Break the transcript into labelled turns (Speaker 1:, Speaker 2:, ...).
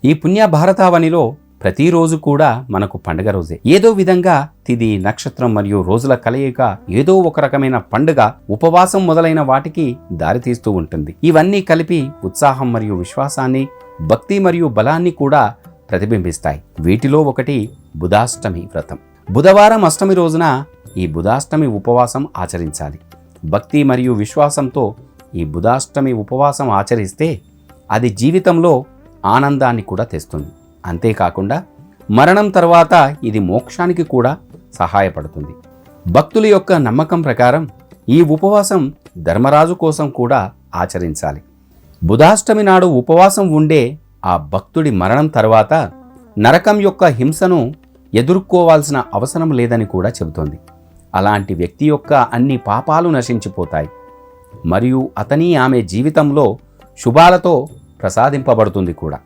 Speaker 1: ఈ పుణ్య భారతావనిలో ప్రతిరోజు కూడా మనకు పండుగ రోజే. ఏదో విధంగా తిథి, నక్షత్రం మరియు రోజుల కలయిక ఏదో ఒక రకమైన పండుగ, ఉపవాసం మొదలైన వాటికి దారితీస్తూ ఉంటుంది. ఇవన్నీ కలిపి ఉత్సాహం మరియు విశ్వాసాన్ని, భక్తి మరియు బలాన్ని కూడా ప్రతిబింబిస్తాయి. వీటిలో ఒకటి బుధాష్టమి వ్రతం. బుధవారం అష్టమి రోజున ఈ బుధాష్టమి ఉపవాసం ఆచరించాలి. భక్తి మరియు విశ్వాసంతో ఈ బుధాష్టమి ఉపవాసం ఆచరిస్తే అది జీవితంలో ఆనందాన్ని కూడా తెస్తుంది. అంతేకాకుండా మరణం తర్వాత ఇది మోక్షానికి కూడా సహాయపడుతుంది. భక్తుల యొక్క నమ్మకం ప్రకారం ఈ ఉపవాసం ధర్మరాజు కోసం కూడా ఆచరించాలి. బుధాష్టమి నాడు ఉపవాసం ఉండే ఆ భక్తుడి మరణం తర్వాత నరకం యొక్క హింసను ఎదుర్కోవాల్సిన అవసరం లేదని కూడా చెబుతోంది. అలాంటి వ్యక్తి యొక్క అన్ని పాపాలు నశించిపోతాయి మరియు అతని ఆమె జీవితంలో శుభాలతో ప్రసాదింపబడుతుంది కూడా.